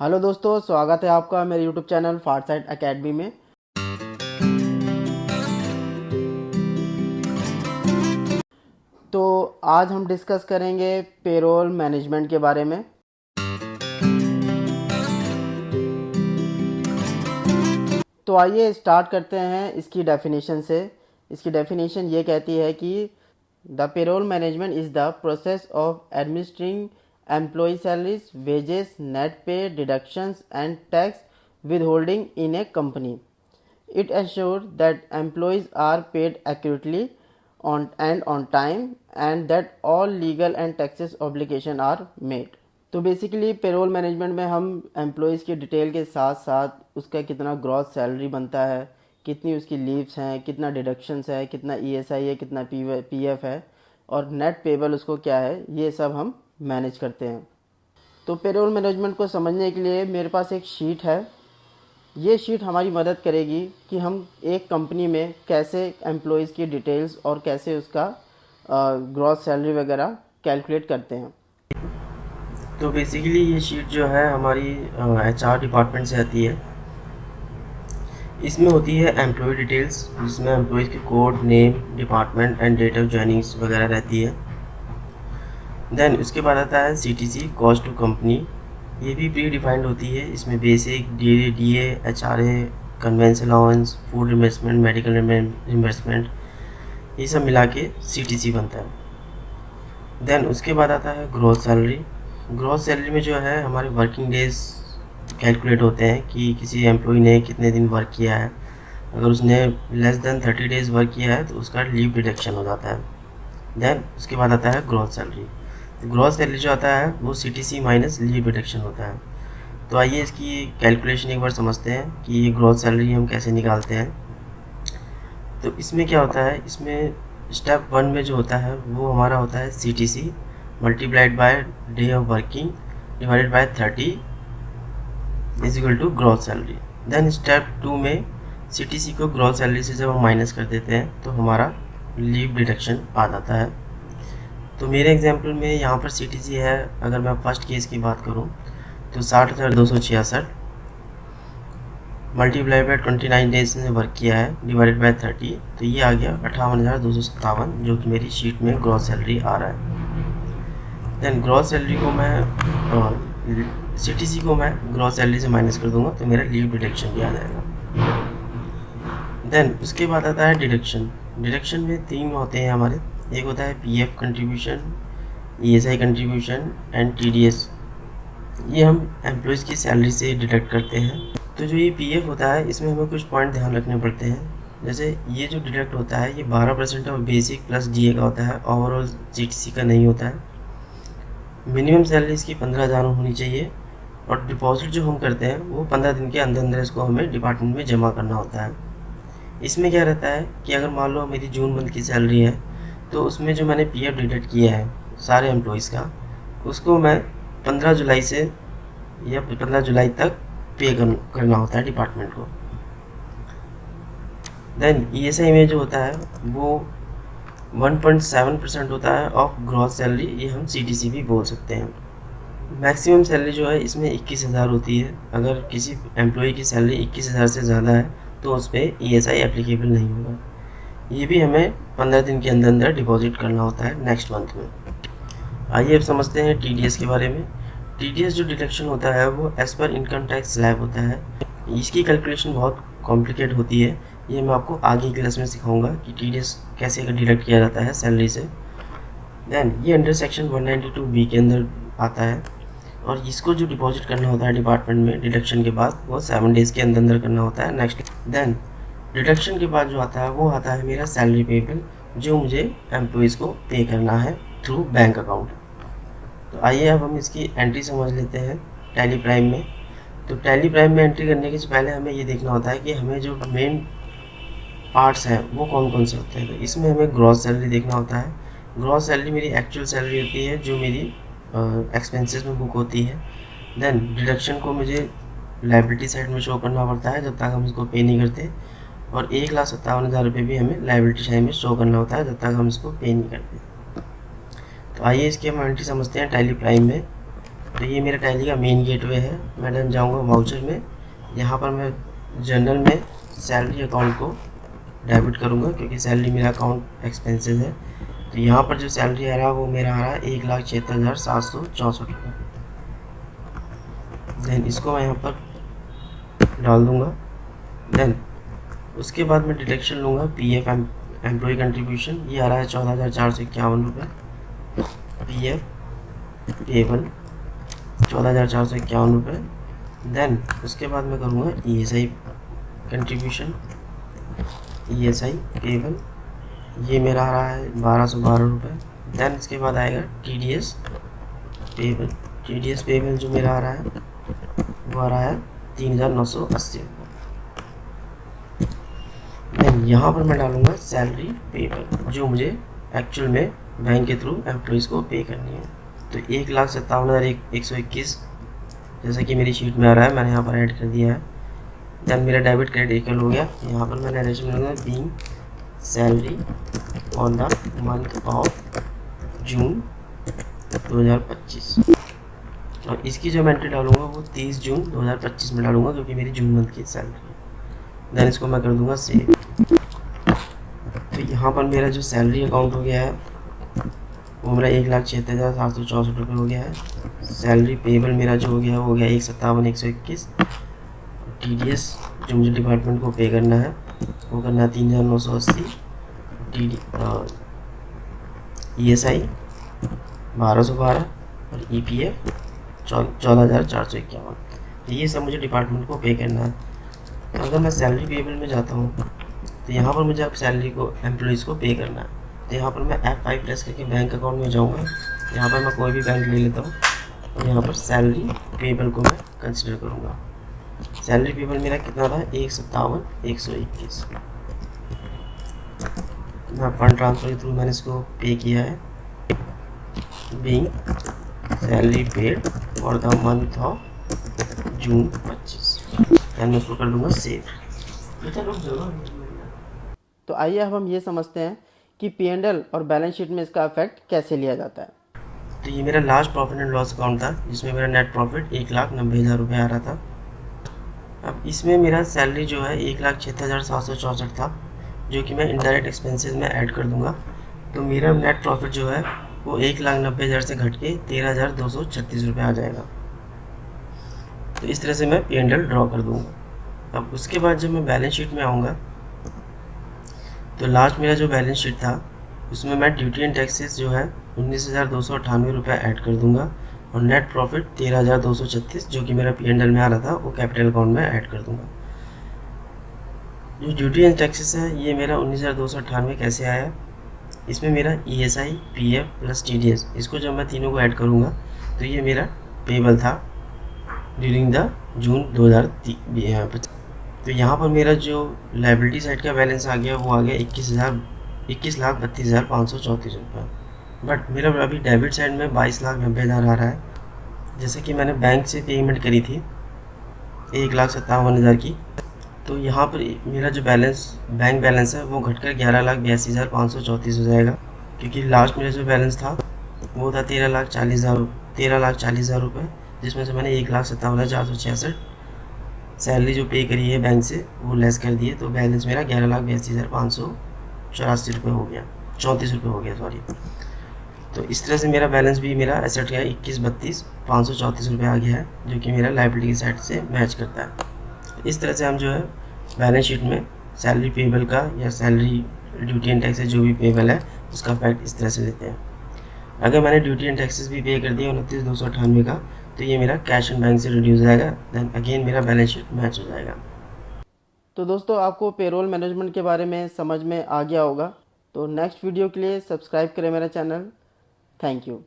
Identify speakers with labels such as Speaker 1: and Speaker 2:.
Speaker 1: Hello दोस्तों, स्वागत है आपका मेरे यूट्यूब चैनल फारसाइट एकेडमी में। तो आज हम डिस्कस करेंगे पेरोल मैनेजमेंट के बारे में। तो आइए स्टार्ट करते हैं इसकी डेफिनेशन से। इसकी डेफिनेशन ये कहती है कि the payroll management is the process of administering employee salaries, wages, net pay, deductions and tax withholding in a company. It ensures that employees are paid accurately on time and that all legal and taxes obligation are met. तो basically payroll management में हम employees की detail के साथ साथ उसका कितना gross salary बनता है, कितनी उसकी लीव्स हैं, कितना डिडक्शंस है, कितना ईएसआई है, कितना पीएफ है और नेट पेबल उसको क्या है, ये सब हम मैनेज करते हैं। तो पेरोल मैनेजमेंट को समझने के लिए मेरे पास एक शीट है। ये शीट हमारी मदद करेगी कि हम एक कंपनी में कैसे एम्प्लॉयज़ की डिटेल्स और कैसे उसका ग्रॉस सैलरी वगैरह कैलकुलेट करते हैं।
Speaker 2: तो बेसिकली ये शीट जो है हमारी एचआर डिपार्टमेंट से आती है। इसमें होती है एम्प्लॉय डिटेल्स, जिसमें एम्प्लॉयज़ की code, name, department and date of joinings वगैरह रहती है। देन उसके बाद आता है सीटीसी, कॉस्ट टू कंपनी। ये भी प्री डिफाइंड होती है। इसमें basic, DA, HRA, convince allowance, food reimbursement, medical reimbursement, ये सब मिला के सीटीसी बनता है। देन उसके बाद आता है ग्रॉस सैलरी। ग्रॉस सैलरी में जो है हमारे वर्किंग डेज कैलकुलेट होते हैं कि किसी एम्प्लॉय ने कितने दिन वर्क किया है। अगर उसने लेस देन 30 डेज़ वर्क किया है तो उसका लीव डिडक्शन हो जाता है। देन उसके बाद आता है ग्रॉस सैलरी। तो ग्रॉस सैलरी जो आता है वो सीटीसी माइनस लीव डिडक्शन होता है। तो आइए इसकी कैलकुलेशन एक बार समझते हैं कि ये ग्रॉस सैलरी हम कैसे निकालते हैं। तो इसमें क्या होता है, इसमें स्टेप 1 में जो होता है वो हमारा होता है CTC multiplied by day of working divided by 30 is equal to gross salary. Then step 2 में सीटीसी को ग्रॉस सैलरी से जब हम माइनस कर देते हैं तो हमारा लीव डिडक्शन आ जाता है। तो मेरे एग्जांपल में यहाँ पर सीटीसी है, अगर मैं फर्स्ट केस की बात करूँ तो 60,266 मल्टीप्लाई बाय 29 डेज ने वर्क किया है डिवाइडेड बाय 30, तो ये आ गया 58,257, जो कि मेरी शीट में ग्रॉस सैलरी आ रहा है। देन ग्रॉस सैलरी को मैं सीटीसी को मैं ग्रॉस सैलरी से माइनस कर दूंगा तो मेरा लीव डिडक्शन भी आ जाएगा। देन उसके बाद आता है डिडक्शन। डिडक्शन में 3 होते हैं हमारे। एक होता है PF contribution, ESI contribution and TDS. ये हम एम्प्लॉयज़ की सैलरी से डिडक्ट करते हैं। तो जो ये पीएफ होता है इसमें हमें कुछ पॉइंट ध्यान रखने पड़ते हैं। जैसे ये जो डिडक्ट होता है ये 12% ऑफ बेसिक प्लस डीए का होता है, ओवरऑल सीटीसी का नहीं होता है। मिनिमम सैलरी इसकी 15,000 होनी चाहिए और डिपॉजिट जो हम करते हैं वो 15 दिन के अंदर अंदर इसको हमें डिपार्टमेंट में जमा करना होता है। इसमें क्या रहता है कि अगर मान लो मेरी जून मंथ की सैलरी है तो उसमें जो मैंने पीएफ डिडक्ट किया है सारे एम्प्लॉयज़ का, उसको मैं 15 जुलाई से या 15 जुलाई तक पे करना होता है डिपार्टमेंट को। देन ईएसआई में जो होता है वो 1.7% होता है ऑफ ग्रॉस सैलरी, ये हम सीटीसी भी बोल सकते हैं। मैक्सिमम सैलरी जो है इसमें 21,000 होती है। अगर किसी एम्प्लॉय की सैलरी 21,000 से ज़्यादा है तो उस पर ईएसआई एप्लीकेबल नहीं होगा। ये भी हमें 15 दिन के अंदर अंदर डिपॉजिट करना होता है नेक्स्ट मंथ में। आइए अब समझते हैं टीडीएस के बारे में। टीडीएस जो डिडक्शन होता है वो as per income tax slab होता है। इसकी कैलकुलेशन बहुत कॉम्प्लिकेट होती है, ये मैं आपको आगे की क्लास में सिखाऊंगा कि टीडीएस कैसे डिडक्ट किया जाता है सैलरी से। देन ये अंडर सेक्शन 192B के अंदर आता है और इसको जो डिपॉजिट करना होता है डिपार्टमेंट में डिडक्शन के बाद वो 7 डेज़ के अंदर अंदर करना होता है नेक्स्ट। देन डिडक्शन के बाद जो आता है वो आता है मेरा सैलरी पेबल, जो मुझे एम्प्लॉयज़ को पे करना है थ्रू बैंक अकाउंट। तो आइए अब हम इसकी एंट्री समझ लेते हैं टैली प्राइम में। तो टैली प्राइम में एंट्री करने के पहले हमें ये देखना होता है कि हमें जो मेन पार्ट्स हैं वो कौन कौन से होते हैं। तो इसमें हमें ग्रॉस सैलरी देखना होता है। ग्रॉस सैलरी मेरी एक्चुअल सैलरी होती है जो मेरी एक्सपेंसेस में बुक होती है। देन डिडक्शन को मुझे लाइबिलिटी साइड में शो करना पड़ता है जब तक हम इसको पे नहीं करते, और 1,57,000 रुपये भी हमें लाइबिलिटी साइड में शो करना होता है जब तक हम इसको पे नहीं करते। तो आइए इसकी हम एंट्री समझते हैं टैली प्राइम में। तो ये मेरा टैली का मेन गेटवे है। मैं डन जाऊँगा वाउचर में। यहाँ पर मैं जनरल में सैलरी अकाउंट को डेबिट करूँगा क्योंकि सैलरी मेरा अकाउंट एक्सपेंसेस है। तो यहाँ पर जो सैलरी आ रहा है वो मेरा आ रहा है 1,76,764 रुपये। देन इसको मैं यहाँ पर डाल दूँगा। देन उसके बाद मैं डिडक्शन लूँगा PF एम्प्लॉय कंट्रीब्यूशन, ये आ रहा है 14,451 रुपये। PF पेबल 14,451 रुपये। देन उसके बाद मैं करूँगा ESI कंट्रीब्यूशन, ESI पेबल, ये मेरा आ रहा है 1,212 रुपये। देन इसके बाद आएगा TDS पेबल। TDS पेबल जो मेरा आ रहा है वो आ रहा है 3,980 रुपये। देन यहाँ पर मैं डालूँगा सैलरी पेबल जो मुझे एक्चुअल में बैंक के थ्रू एम्प्लॉइज़ को पे करनी है। तो 1,57,121 जैसा कि मेरी शीट में आ रहा है, मैंने यहाँ पर ऐड कर दिया है। देन मेरा डेबिट क्रेडिट इक्वल हो गया। यहाँ पर मैंने अरेंजमेंट लूँगा being salary on the month of June 2025, और इसकी जो मैं एंट्री डालूँगा वो 30 जून 2025 में डालूँगा क्योंकि मेरी जून मंथ की सैलरी है। देन इसको मैं कर दूँगा सेव। तो यहाँ पर मेरा जो सैलरी अकाउंट हो गया है वो मेरा 1,76,764 रुपये हो गया है। सैलरी पेबल मेरा जो हो गया वो हो गया 1,57,121। TDS जो मुझे डिपार्टमेंट को पे करना है वो करना है 3,980। ESI 1,212 और EPF 14,451। तो ये सब मुझे डिपार्टमेंट को पे करना है। तो अगर मैं सैलरी पेबल में जाता हूँ तो यहाँ पर मुझे अब सैलरी को एम्प्लॉइज़ को पे करना है। तो यहाँ पर मैं F5 प्रेस करके बैंक अकाउंट में जाऊँगा। यहाँ पर मैं कोई भी बैंक ले लेता हूँ और यहाँ पर सैलरी पेबल को मैं कंसिडर करूँगा। सैलरी पेबल मेरा कितना था 1,57,121। मैं फंड ट्रांसफ़र के थ्रू मैंने इसको पे किया है। Being salary paid for the month of June 25। मैं इसको कर दूँगा सेव।
Speaker 1: तो आइए अब हम ये समझते हैं कि P&L और बैलेंस शीट में इसका इफेक्ट कैसे लिया जाता है।
Speaker 2: तो ये मेरा last profit and loss account था जिसमें मेरा नेट प्रॉफिट 1,90,000 रुपये आ रहा था। अब इसमें मेरा सैलरी जो है 1,06,764 था जो कि मैं इनडायरेक्ट एक्सपेंसेस में ऐड कर दूंगा। तो मेरा नेट प्रॉफिट जो है वो 1,90,000 से घट के 13,236 रुपये आ जाएगा। तो इस तरह से मैं P&L ड्रॉ कर दूंगा। अब उसके बाद जब मैं बैलेंस शीट में आऊँगा तो लास्ट मेरा जो बैलेंस शीट था उसमें मैं ड्यूटी एंड टैक्सेस जो है 19,298 रुपये ऐड कर दूंगा और नेट प्रॉफिट 13,236 जो कि मेरा P&L में आ रहा था वो कैपिटल अकाउंट में ऐड कर दूंगा। जो ड्यूटी एंड टैक्सेस है ये मेरा 19,298 कैसे आया, इसमें मेरा ESI PF प्लस TDS, इसको जब मैं तीनों को ऐड करूँगा तो ये मेरा पेबल था ड्यूरिंग द जून 2025। तो यहाँ पर मेरा जो लाइबिलिटी साइड का बैलेंस आ गया वो आ गया 21,32,534 रुपये। बट मेरा अभी डेबिट साइड में 22,90,000 आ रहा है। जैसे कि मैंने बैंक से पेमेंट करी थी 1,57,000 की, तो यहाँ पर मेरा जो बैंक बैलेंस है वो घटकर 11,82,534 हो जाएगा क्योंकि लास्ट मेरा जो बैलेंस था वो था 13,40,000 रुपये, जिसमें से मैंने 1,57,466 सैलरी जो पे करी है बैंक से वो लेस कर दिए। तो बैलेंस मेरा 11,82,584 रुपये हो गया, 34 रुपये हो गया सॉरी। तो इस तरह से मेरा बैलेंस भी मेरा एसेट का 21,32,534 रुपये आ गया है जो कि मेरा लाइबिलिटी की साइड से मैच करता है। इस तरह से हम जो है बैलेंस शीट में सैलरी पेबल का या सैलरी ड्यूटी एंड टैक्सेस जो भी पेबल है उसका फैक्ट इस तरह से लेते हैं। अगर मैंने ड्यूटी एंड टैक्सेस भी पे कर दिया 29,298 का तो ये मेरा कैश एंड बैंक से रिड्यूस हो जाएगा। देन अगेन मेरा बैलेंस शीट मैच हो जाएगा।
Speaker 1: तो दोस्तों आपको पेरोल मैनेजमेंट के बारे में समझ में आ गया होगा। तो नेक्स्ट वीडियो के लिए सब्सक्राइब करें मेरा चैनल। Thank you.